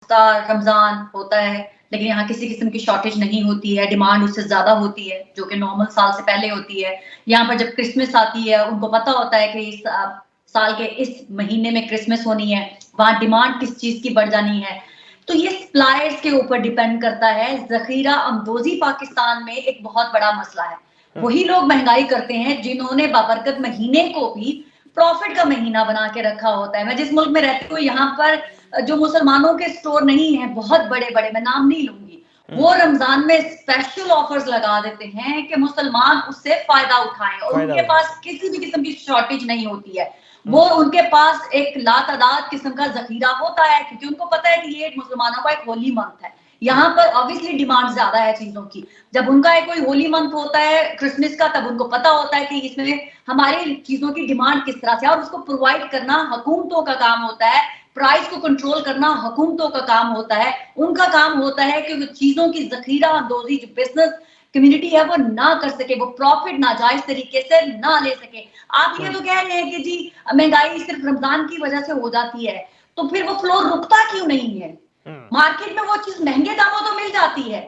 रमजान होता है, लेकिन यहाँ किसी किस्म की शॉर्टेज नहीं होती है, डिमांड उससे ज़्यादा होती है, जो कि नॉर्मल साल से पहले होती है। यहाँ पर जब क्रिसमस आती है, उनको पता होता है कि इस साल के इस महीने में क्रिसमस होनी है, वहाँ डिमांड किस चीज़ की बढ़ जानी है। तो ये सप्लायर्स के ऊपर डिपेंड करता है। ज़ख़ीरा अंदोज़ी पाकिस्तान में एक बहुत बड़ा मसला है। वही लोग महँगाई करते हैं, जिन्होंने बाबरकत महीने को भी प्रॉफिट का महीना बना के रखा होता है। मैं जिस मुल्क में रहती हूँ, यहाँ पर जो मुसलमानों के स्टोर नहीं हैं, बहुत बड़े-बड़े, मैं नाम नहीं लूँगी, वो रमज़ान में स्पेशल ऑफर्स लगा देते हैं कि मुसलमान उससे फ़ायदा उठाएँ और उनके पास किसी भी किस्म की शॉर्टेज नहीं होती है। वो उनके पास एक लातादाद किस्म का ज़ख़ीरा होता है, क्योंकि उनको पता है कि ये मुसलमानों का एक होली मंथ है। यहाँ पर ऑब्वियसली डिमांड ज़्यादा है चीज़ों की। जब उनका एक कोई होली मंथ होता है क्रिसमस का, तब उनको पता होता है कि इसमें हमारी चीज़ों की डिमांड किस तरह से है और उसको प्रोवाइड करना हुकूमतों का काम होता है। प्राइस को कंट्रोल करना हुकूमतों का काम होता है। उनका काम होता है कि चीज़ों की ज़ख़ीरा अंदोज़ी जो बिज़नेस कम्युनिटी है वो ना कर सके, वो प्रॉफिट नाजायज़ तरीके से ना ले सके। आप ये तो कह रहे हैं कि जी महँगाई सिर्फ रमज़ान की वजह से हो जाती है, तो फिर वो फ्लो रुकता क्यों नहीं है? मार्केट में वो चीज़ महँगे दामों तो मिल जाती है,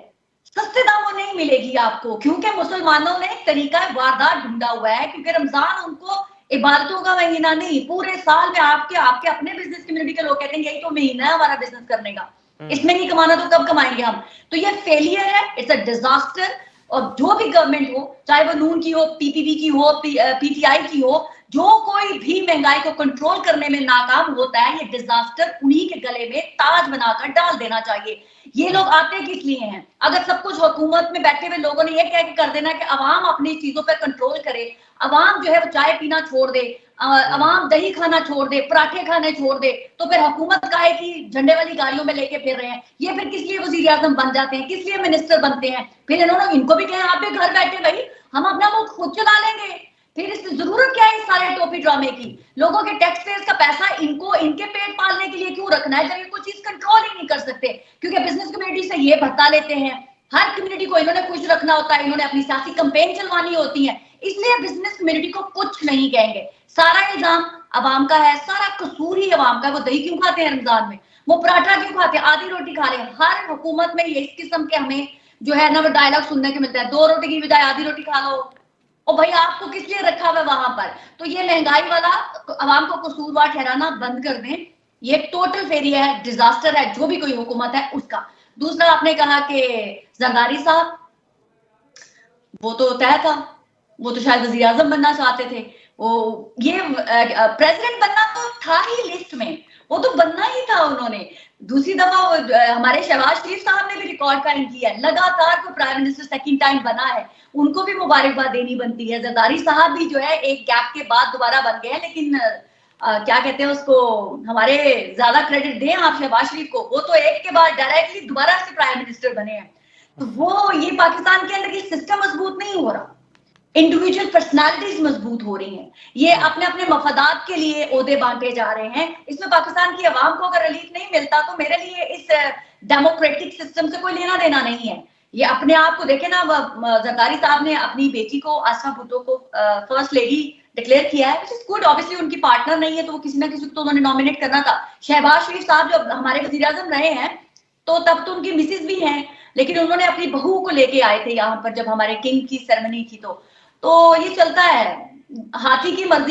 सस्ते दामों नहीं मिलेगी आपको, क्योंकि मुसलमानों ने एक तरीका वारदात ढूँढा हुआ है, क्योंकि रमज़ान उनको इबादतों का महीना नहीं, पूरे साल में आपके अपने बिज़नेस कम्युनिटी के लोग कहते हैं यही तो महीना है हमारा बिज़नेस करने का। इसमें नहीं कमाना तो कब कमाएँगे हम? तो ये फेलियर है, इट्स अ डिज़ास्टर। और जो भी गवर्नमेंट हो, चाहे वो नून की हो, पीपीपी की हो, पीटीआई की हो, जो कोई भी महँगाई को कंट्रोल करने में नाकाम होता है, ये डिज़ास्टर उन्हीं के गले में ताज बनाकर डाल देना चाहिए। ये लोग आते किस लिए हैं? अगर सब कुछ हुकूमत में बैठे हुए लोगों ने ये कह के कर देना कि अवाम अपनी चीज़ों पे कंट्रोल करे, अवाम जो है वो चाय पीना छोड़ दे, अवाम दही खाना छोड़ दे, पराठे खाने छोड़ दे, तो फिर हुकूमत काहे की झंडे वाली गाड़ियों में लेके फिर रहे हैं? ये फिर किस लिए वज़ीर-ए-आज़म बन जाते हैं? किस लिए मिनिस्टर बनते हैं? फिर इन्होंने इनको भी कहें आप भी घर बैठे भई, हम अपना मुल्क खुद चला लेंगे। फिर इसकी ज़रूरत क्या है इस सारे टोपी ड्रामे की? लोगों के टैक्स पेयर्स का पैसा इनको इनके पेट पालने के लिए क्यों रखना है, जब ये कोई चीज़ कंट्रोल ही नहीं कर सकते? क्योंकि बिज़नेस कम्युनिटी से ये भत्ता लेते हैं। हर कम्युनिटी को इन्होंने खुश रखना होता है, इन्होंने अपनी सियासी कैंपेन चलवानी होती है, इसलिए बिज़नेस कम्युनिटी को कुछ नहीं कहेंगे। सारा इल्ज़ाम अवाम का है, सारा कसूर ही अवाम का है। वो दही क्यों खाते हैं रमज़ान में? वो पराठा क्यों खाते हैं? आधी रोटी खा लें। हर हुकूमत में ये इस किस्म के हमें जो है ना वो डायलॉग सुनने को मिलता है, 2 रोटी की बजाय आधी रोटी खा लो। ओ भाई आपको किस लिए रखा हुआ है वहाँ पर? तो ये महँगाई वाला अवाम को कसूरवार ठहराना बंद कर दें। ये टोटल फेलियर है, डिज़ास्टर है, जो भी कोई हुकूमत है उसका। दूसरा आपने कहा कि ज़रदारी साहब, वो तो तय था, वो तो शायद वज़ीर-ए-आज़म बनना चाहते थे। वो ये प्रेज़िडेंट बनना तो था ही लिस्ट में, वो तो बनना ही था उन्होंने। दूसरी दफ़ा हमारे शहबाज शरीफ साहब ने भी रिकॉर्ड कायम किया है, लगातार को प्राइम मिनिस्टर सेकंड टाइम बना है, उनको भी मुबारकबाद देनी बनती है। ज़रदारी साहब भी जो है एक गैप के बाद दोबारा बन गए हैं, लेकिन क्या कहते हैं उसको, हमारे ज़्यादा क्रेडिट दें आप शहबाज शरीफ को, वो तो एक के बाद डायरेक्टली दोबारा से प्राइम मिनिस्टर बने हैं। तो वो ये पाकिस्तान के अंदर ये सिस्टम मजबूत नहीं हो रहा। इंडिविजुअल पर्सनालिटीज मजबूत हो रही हैं। ये अपने-अपने मफादात के लिए ओहदे बांटे जा रहे हैं। इसमें पाकिस्तान की आवाम को अगर रिलीफ नहीं मिलता तो मेरे लिए इस डेमोक्रेटिक सिस्टम से कोई लेना देना नहीं है। ये अपने आप को देखें ना, ज़रदारी साहब ने अपनी बेटी को आसमा भुट्टो को फर्स्ट लेडी डिक्लेयर किया है, व्हिच इज गुड। ऑब्वियसली उनकी पार्टनर नहीं है तो वो किसी ना किसी को तो उन्होंने नॉमिनेट करना था। शहबाज शरीफ साहब जब हमारे वज़ीर-ए-आज़म रहे हैं तो तब तो उनकी मिसेज भी हैं, लेकिन उन्होंने अपनी बहू को लेके आए थे यहाँ पर जब हमारे किंग की सेरेमनी थी तो ये चलता है, हाथी की मर्जी